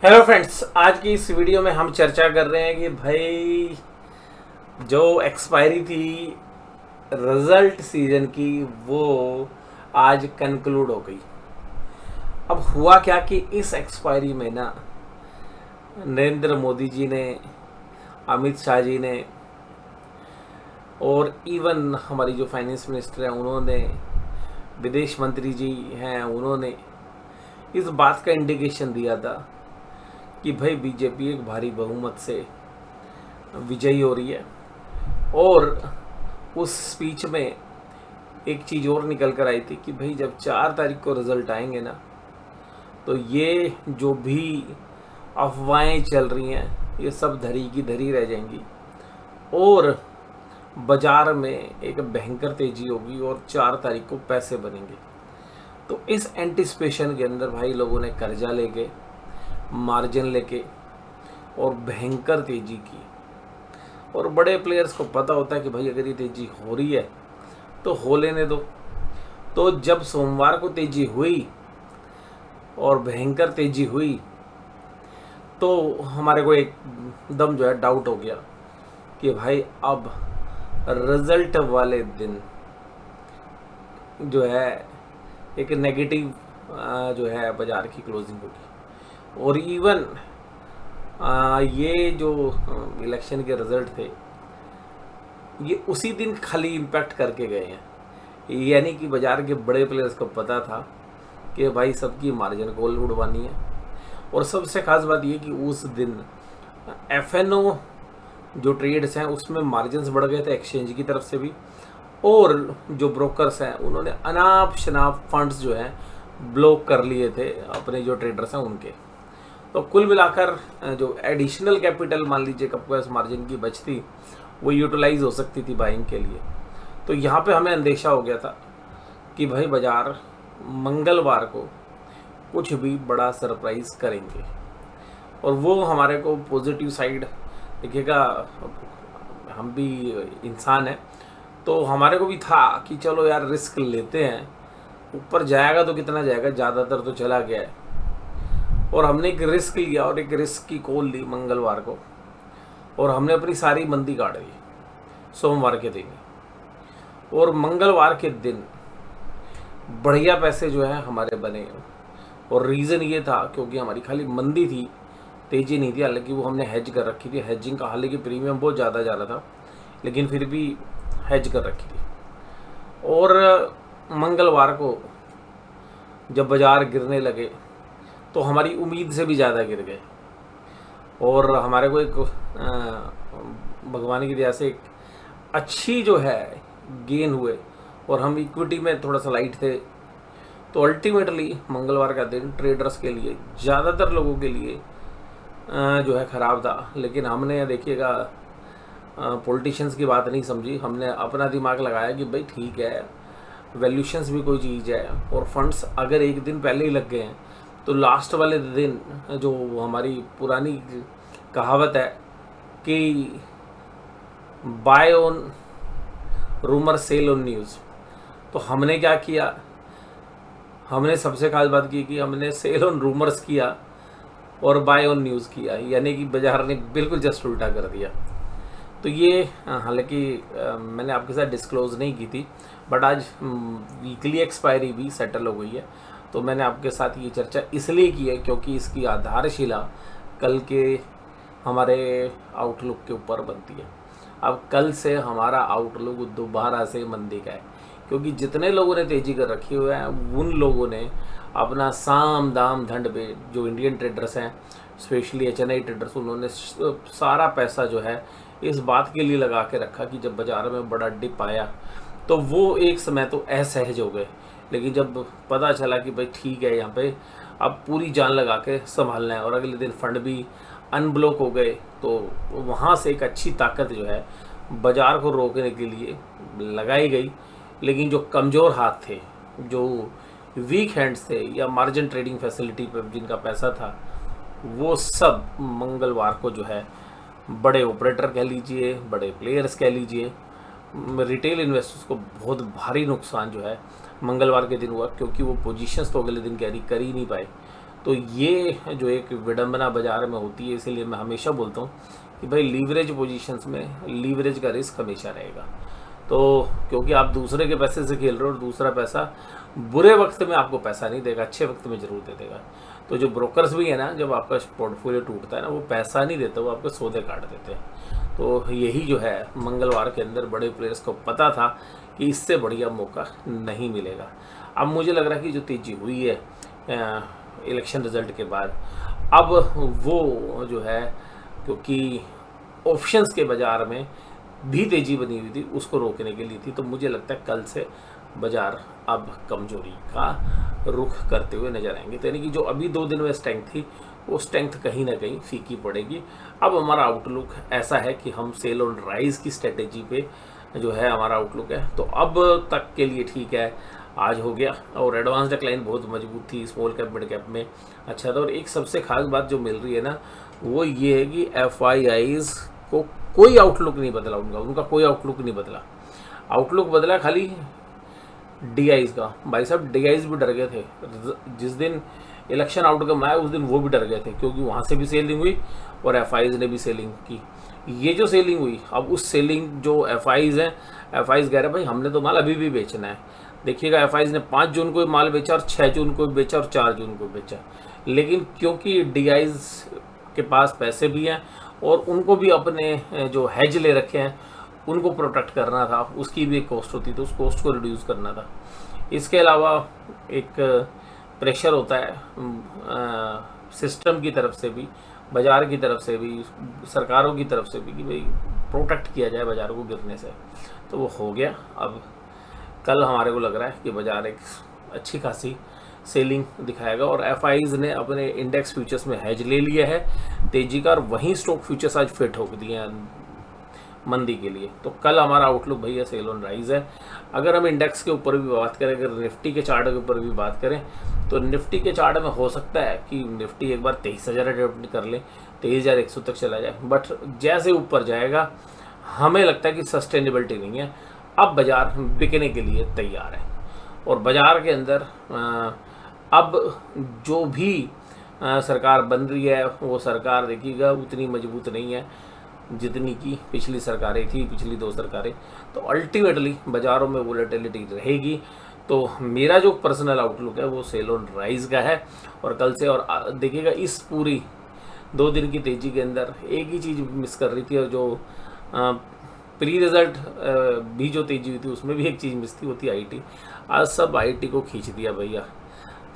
Hello friends, आज की इस वीडियो में हम चर्चा कर रहे हैं कि भाई जो एक्सपायरी थी रिजल्ट सीजन की वो आज कंक्लूड हो गई। अब हुआ क्या कि इस एक्सपायरी में ना नरेंद्र मोदी जी ने, अमित शाह जी ने और इवन हमारी जो फाइनेंस मिनिस्टर हैं उन्होंने, विदेश मंत्री जी हैं उन्होंने इस बात का इंडिकेशन दिया था कि भाई बीजेपी एक भारी बहुमत से विजयी हो रही है। और उस स्पीच में एक चीज़ और निकल कर आई थी कि भाई जब 4 तारीख को रिजल्ट आएंगे ना, तो ये जो भी अफवाहें चल रही हैं ये सब धरी की धरी रह जाएंगी और बाजार में एक भयंकर तेजी होगी और 4 तारीख को पैसे बनेंगे। तो इस एंटिसिपेशन के अंदर भाई लोगों ने कर्जा लेके, मार्जिन लेके और भयंकर तेजी की। और बड़े प्लेयर्स को पता होता है कि भाई अगर ये तेजी हो रही है तो हो लेने दो। तो जब सोमवार को तेजी हुई और भयंकर तेजी हुई तो हमारे को एक दम जो है डाउट हो गया कि भाई अब रिजल्ट वाले दिन जो है एक नेगेटिव जो है बाजार की क्लोजिंग होगी। और इवन ये जो इलेक्शन के रिजल्ट थे ये उसी दिन खाली इम्पैक्ट करके गए हैं, यानी कि बाजार के बड़े प्लेयर्स को पता था कि भाई सबकी मार्जिन कॉल उड़वानी है। और सबसे खास बात ये कि उस दिन एफएनओ जो ट्रेड्स हैं उसमें मार्जिन्स बढ़ गए थे एक्सचेंज की तरफ से भी, और जो ब्रोकर्स हैं उन्होंने अनाप शनाप फंड्स जो हैं ब्लॉक कर लिए थे अपने जो ट्रेडर्स हैं उनके। तो कुल मिलाकर जो एडिशनल कैपिटल मान लीजिए आपके पास मार्जिन की बचती वो यूटिलाइज हो सकती थी बाइंग के लिए। तो यहाँ पे हमें अंदेशा हो गया था कि भाई बाजार मंगलवार को कुछ भी बड़ा सरप्राइज करेंगे और वो हमारे को पॉजिटिव साइड देखिएगा। हम भी इंसान हैं तो हमारे को भी था कि चलो यार रिस्क लेते हैं, ऊपर जाएगा तो कितना जाएगा, ज़्यादातर तो चला गया है। और हमने एक रिस्क लिया और एक रिस्क की कॉल ली मंगलवार को और हमने अपनी सारी मंदी काट दी सोमवार के दिन। और मंगलवार के दिन बढ़िया पैसे जो है हमारे बने। और रीज़न ये था क्योंकि हमारी खाली मंदी थी, तेजी नहीं थी। हालांकि वो हमने हेज कर रखी थी, हेजिंग का हालांकि प्रीमियम बहुत ज़्यादा जा रहा था लेकिन फिर भी हेज कर रखी थी। और मंगलवार को जब बाजार गिरने लगे तो हमारी उम्मीद से भी ज़्यादा गिर गए और हमारे को एक भगवान की दया से एक अच्छी जो है गेन हुए और हम इक्विटी में थोड़ा सा लाइट थे। तो अल्टीमेटली मंगलवार का दिन ट्रेडर्स के लिए, ज़्यादातर लोगों के लिए जो है ख़राब था। लेकिन हमने देखिएगा पॉलिटिशियंस की बात नहीं समझी, हमने अपना दिमाग लगाया कि भाई ठीक है, वैल्यूशंस भी कोई चीज़ है और फंड्स अगर एक दिन पहले ही लग गए हैं तो लास्ट वाले दिन जो हमारी पुरानी कहावत है कि buy on rumour sell on news, तो हमने क्या किया, हमने सबसे खास बात की कि हमने सेल ऑन रूमर्स किया और बाय ऑन न्यूज़ किया, यानी कि बाजार ने बिल्कुल जस्ट उल्टा कर दिया। तो ये हालांकि मैंने आपके साथ डिस्क्लोज़ नहीं की थी, बट आज वीकली एक्सपायरी भी सेटल हो गई है। तो मैंने आपके साथ ये चर्चा इसलिए की है क्योंकि इसकी आधारशिला कल के हमारे आउटलुक के ऊपर बनती है। अब कल से हमारा आउटलुक दोबारा से मंदी का है क्योंकि जितने लोगों ने तेज़ी कर रखी हुए हैं उन लोगों ने अपना साम दाम दंड पे, जो इंडियन ट्रेडर्स हैं स्पेशली एचएनआई ट्रेडर्स, उन्होंने सारा पैसा जो है इस बात के लिए लगा के रखा कि जब बाजार में बड़ा डिप आया तो वो एक समय तो असहज हो गए। लेकिन जब पता चला कि भाई ठीक है यहाँ पे अब पूरी जान लगा के संभालना है और अगले दिन फंड भी अनब्लॉक हो गए, तो वहाँ से एक अच्छी ताकत जो है बाजार को रोकने के लिए लगाई गई। लेकिन जो कमज़ोर हाथ थे, जो वीक हैंड्स थे या मार्जिन ट्रेडिंग फैसिलिटी पर जिनका पैसा था, वो सब मंगलवार को जो है बड़े ऑपरेटर कह लीजिए, बड़े प्लेयर्स कह लीजिए, रिटेल इन्वेस्टर्स को बहुत भारी नुकसान जो है मंगलवार के दिन हुआ क्योंकि वो पोजीशंस तो अगले दिन कैरी कर ही नहीं पाए। तो ये जो एक विडंबना बाजार में होती है, इसीलिए मैं हमेशा बोलता हूँ कि भाई लीवरेज पोजीशंस में लीवरेज का रिस्क हमेशा रहेगा। तो क्योंकि आप दूसरे के पैसे से खेल रहे हो और दूसरा पैसा बुरे वक्त में आपको पैसा नहीं देगा, अच्छे वक्त में ज़रूर दे देगा। तो जो ब्रोकर्स भी है ना, जब आपका पोर्टफोलियो टूटता है ना, वो पैसा नहीं देते, वो आपके सौदे काट देते हैं। तो यही जो है मंगलवार के अंदर बड़े प्लेयर्स को पता था कि इससे बढ़िया मौका नहीं मिलेगा। अब मुझे लग रहा है कि जो तेज़ी हुई है इलेक्शन रिजल्ट के बाद, अब वो जो है, क्योंकि ऑप्शंस के बाज़ार में भी तेज़ी बनी हुई थी, उसको रोकने के लिए थी। तो मुझे लगता है कल से बाज़ार अब कमजोरी का रुख करते हुए नजर आएंगे। तो यानी कि जो अभी 2 दिन में स्ट्रेंथ थी, वो स्ट्रेंथ कहीं ना कहीं फीकी पड़ेगी। अब हमारा आउटलुक ऐसा है कि हम सेल ऑन राइज की स्ट्रेटेजी पे जो है हमारा आउटलुक है। तो अब तक के लिए ठीक है, आज हो गया। और एडवांस डिक्लाइन बहुत मजबूत थी स्मॉल कैप मिड कैप में, अच्छा था। और एक सबसे खास बात जो मिल रही है ना, वो ये है कि FIIs को कोई आउटलुक नहीं बदला, उनका कोई आउटलुक नहीं बदला। आउटलुक बदला खाली DIs का। भाई साहब DIs भी डर गए थे जिस दिन इलेक्शन आउटकम आया, उस दिन वो भी डर गए थे, क्योंकि वहाँ से भी सेलिंग हुई और FIs ने भी सेलिंग की। ये जो सेलिंग हुई, अब उस सेलिंग जो FIs हैं, FIs कह रहे हैं भाई हमने तो माल अभी भी बेचना है। देखिएगा FIs ने 5 जून को माल बेचा और 6 जून को बेचा और 4 जून को बेचा। लेकिन क्योंकि DIs के पास पैसे भी हैं और उनको भी अपने जो हैज ले रखे हैं उनको प्रोटेक्ट करना था, उसकी भी एक कॉस्ट होती, तो उस कॉस्ट को रिड्यूस करना था। इसके अलावा एक प्रेशर होता है सिस्टम की तरफ से भी, बाज़ार की तरफ से भी, सरकारों की तरफ से भी, कि भाई प्रोटेक्ट किया जाए बाज़ार को गिरने से। तो वो हो गया। अब कल हमारे को लग रहा है कि बाज़ार एक अच्छी खासी सेलिंग दिखाएगा और FIs ने अपने इंडेक्स फ्यूचर्स में हैज ले लिया है तेजी का, और वहीं स्टॉक फ्यूचर्स आज फिट हो दिए हैं मंदी के लिए। तो कल हमारा आउटलुक भैया सेल ऑन राइज है। अगर हम इंडेक्स के ऊपर भी बात करें, अगर निफ्टी के चार्ट के ऊपर भी बात करें, तो निफ्टी के चार्ट में हो सकता है कि निफ्टी एक बार 23,000 अटेम्प्ट कर ले, 23,100 तक चला जाए। बट जैसे ऊपर जाएगा हमें लगता है कि सस्टेनेबिलिटी नहीं है। अब बाज़ार बिकने के लिए तैयार है और बाज़ार के अंदर अब जो भी सरकार बन रही है, वो सरकार देखिएगा उतनी मजबूत नहीं है जितनी की पिछली सरकारें थी, पिछली 2 सरकारें। तो अल्टीमेटली बाज़ारों में वोलेटिलिटी रहेगी। तो मेरा जो पर्सनल आउटलुक है वो सेल ऑन राइज का है। और कल से, और देखिएगा इस पूरी 2 दिन की तेज़ी के अंदर एक ही चीज़ मिस कर रही थी, और जो प्री रिजल्ट भी जो तेज़ी हुई थी उसमें भी एक चीज़ मिस थी, वो थी IT। आज सब IT को खींच दिया भैया,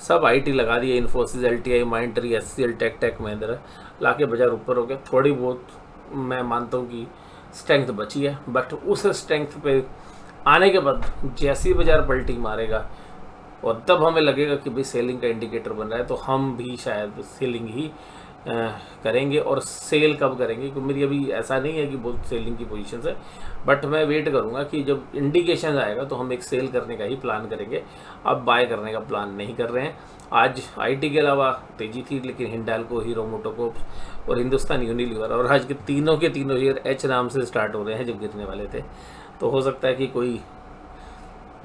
सब IT लगा दिया। Infosys, LTI, Mindtree, HCL, tech Mahindra ला के बाज़ार ऊपर हो गया। थोड़ी बहुत मैं मानता हूँ कि स्ट्रेंथ बची है, बट उस स्ट्रेंथ पे आने के बाद जैसे ही बाज़ार पलटी मारेगा और तब हमें लगेगा कि भाई सेलिंग का इंडिकेटर बन रहा है, तो हम भी शायद सेलिंग ही करेंगे। और सेल कब करेंगे, क्योंकि मेरी अभी ऐसा नहीं है कि बहुत सेलिंग की पोजीशन है, बट मैं वेट करूंगा कि जब इंडिकेशन आएगा तो हम एक सेल करने का ही प्लान करेंगे। अब बाय करने का प्लान नहीं कर रहे हैं। आज IT के अलावा तेजी थी, लेकिन हिंडाल्को, हीरो मोटोकॉर्प और हिंदुस्तान यूनिलीवर, और आज के तीनों शेयर H नाम से स्टार्ट हो रहे हैं जब गिरने वाले थे। तो हो सकता है कि कोई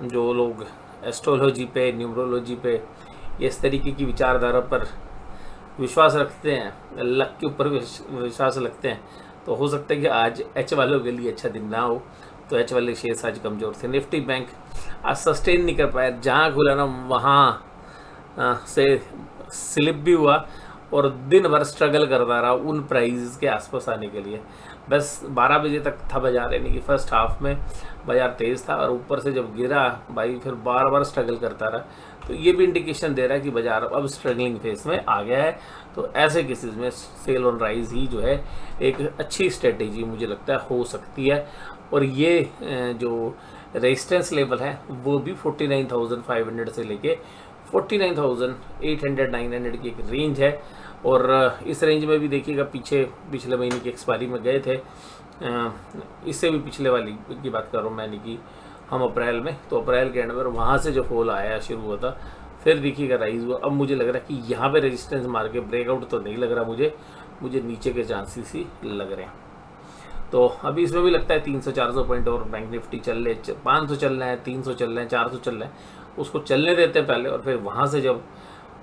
जो लोग एस्ट्रोलॉजी पे, न्यूमरोलॉजी पे, इस तरीके की विचारधारा पर विश्वास रखते हैं, लक के ऊपर विश्वास रखते हैं, तो हो सकता है कि आज H वालों के लिए अच्छा दिन ना हो। तो H वाले शेयर आज कमज़ोर थे। निफ्टी बैंक आज सस्टेन नहीं कर पाया, जहाँ खुला ना वहाँ से स्लिप भी हुआ और दिन भर स्ट्रगल करता रहा उन प्राइस के आसपास आने के लिए। बस 12 बजे तक था बाज़ार, यानी कि फर्स्ट हाफ में बाज़ार तेज़ था, और ऊपर से जब गिरा भाई फिर बार बार स्ट्रगल करता रहा। तो ये भी इंडिकेशन दे रहा है कि बाज़ार अब स्ट्रगलिंग फेज में आ गया है। तो ऐसे केसेस में सेल ऑन राइज ही जो है एक अच्छी स्ट्रेटेजी मुझे लगता है हो सकती है। और ये जो रेजिस्टेंस लेवल है वो भी 49,500 से लेके 49,800-900 की एक रेंज है। और इस रेंज में भी देखिएगा पिछले महीने की एक्सपायरी में गए थे, इससे भी पिछले वाली की बात कर रहा हूँ मैंने कि हम अप्रैल में, तो अप्रैल के एंड में वहाँ से जो फॉल आया शुरू हुआ था, फिर देखिएगा राइज हुआ। अब मुझे लग रहा है कि यहाँ पे रेजिस्टेंस मार के ब्रेकआउट तो नहीं लग रहा, मुझे नीचे के चांसेस ही लग रहे हैं। तो अभी इसमें भी लगता है 300-400 पॉइंट और बैंक निफ्टी चल रहे, 500 चल रहे हैं, 300 चल रहे हैं, 400 चल रहे हैं, उसको चलने देते हैं पहले, और फिर वहाँ से जब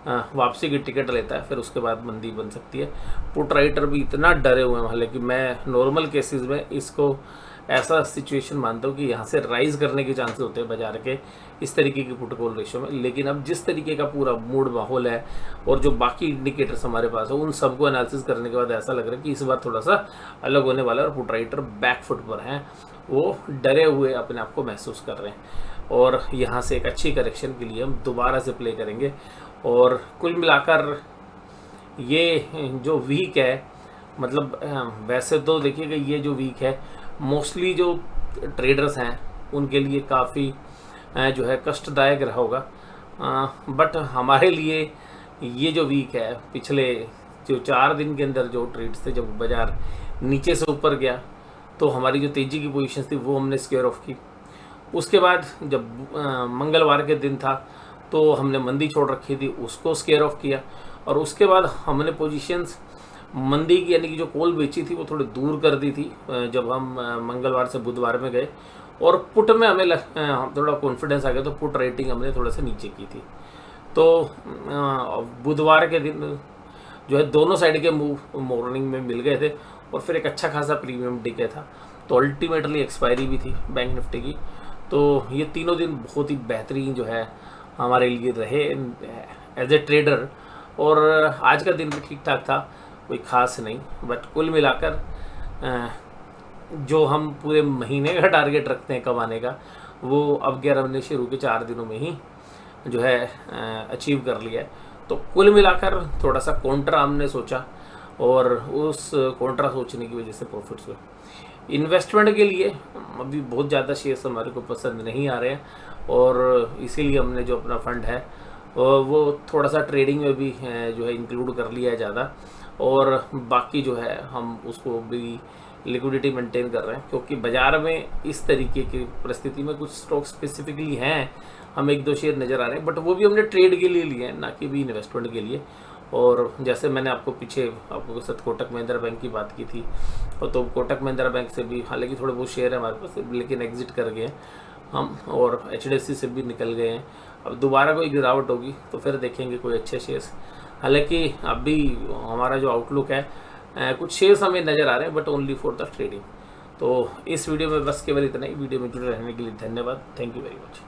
वापसी की टिकट लेता है, फिर उसके बाद मंदी बन सकती है। पुट राइटर भी इतना डरे हुए हैं, हालांकि मैं नॉर्मल केसेस में इसको ऐसा सिचुएशन मानता हूँ कि यहाँ से राइज करने के चांसेस होते हैं बाजार के इस तरीके की पुट कॉल रेशियो में। लेकिन अब जिस तरीके का पूरा मूड माहौल है और जो बाकी इंडिकेटर्स हमारे पास है, उन सबको एनालिसिस करने के बाद ऐसा लग रहा है कि इस बार थोड़ा सा अलग होने वाला है और पुट राइटर बैक फुट पर हैं, वो डरे हुए अपने आप को महसूस कर रहे हैं। और यहाँ से एक अच्छी करेक्शन के लिए हम दोबारा से प्ले करेंगे। और कुल मिलाकर ये जो वीक है, मतलब वैसे तो देखिएगा ये जो वीक है मोस्टली जो ट्रेडर्स हैं उनके लिए काफ़ी जो है कष्टदायक रहा होगा, बट हमारे लिए ये जो वीक है, पिछले जो 4 दिन के अंदर जो ट्रेड्स थे, जब बाजार नीचे से ऊपर गया तो हमारी जो तेज़ी की पोजीशन थी वो हमने स्क्वेयर ऑफ की। उसके बाद जब मंगलवार के दिन था तो हमने मंदी छोड़ रखी थी, उसको स्क्वेयर ऑफ किया। और उसके बाद हमने पोजीशंस मंदी की यानी कि जो कॉल बेची थी वो थोड़ी दूर कर दी थी जब हम मंगलवार से बुधवार में गए। और पुट में हमें थोड़ा कॉन्फिडेंस आ गया तो पुट रेटिंग हमने थोड़ा सा नीचे की थी। तो बुधवार के दिन जो है दोनों साइड के मूव मॉर्निंग में मिल गए थे और फिर एक अच्छा खासा प्रीमियम डिके था। तो अल्टीमेटली एक्सपायरी भी थी बैंक निफ्टी की। तो ये तीनों दिन बहुत ही बेहतरीन जो है हमारे लिए रहे एज ए ट्रेडर। और आज का दिन भी ठीक ठाक था, कोई ख़ास नहीं, बट कुल मिलाकर जो हम पूरे महीने का टारगेट रखते हैं कमाने का, वो अब 11 महीने शुरू के 4 दिनों में ही जो है अचीव कर लिया है। तो कुल मिलाकर थोड़ा सा कॉन्ट्रा हमने सोचा और उस कॉन्ट्रा सोचने की वजह से प्रॉफिट्स हुए। इन्वेस्टमेंट के लिए अभी बहुत ज़्यादा शेयर्स हमारे को पसंद नहीं आ रहे हैं और इसीलिए हमने जो अपना फंड है वो थोड़ा सा ट्रेडिंग में भी जो है इंक्लूड कर लिया है ज़्यादा। और बाकी जो है हम उसको भी लिक्विडिटी मेंटेन कर रहे हैं, क्योंकि बाज़ार में इस तरीके की परिस्थिति में कुछ स्टॉक स्पेसिफिकली हैं, हम 1-2 शेयर नज़र आ रहे हैं, बट वो भी हमने ट्रेड के लिए लिए हैं, ना कि भी इन्वेस्टमेंट के लिए। और जैसे मैंने आपको पीछे आपको साथ कोटक महिंद्रा बैंक की बात की थी, और तो कोटक महिंद्रा बैंक से भी हालांकि थोड़े बहुत शेयर है हमारे पास, लेकिन एग्जिट कर गए हम, और HDFC से भी निकल गए हैं। अब दोबारा कोई गिरावट होगी तो फिर देखेंगे कोई अच्छे शेयर्स। हालांकि अभी हमारा जो आउटलुक है कुछ शेयर्स हमें नज़र आ रहे हैं, but only for the trading. तो इस वीडियो में बस केवल इतना ही। वीडियो में जुड़े रहने के लिए धन्यवाद। Thank you very much.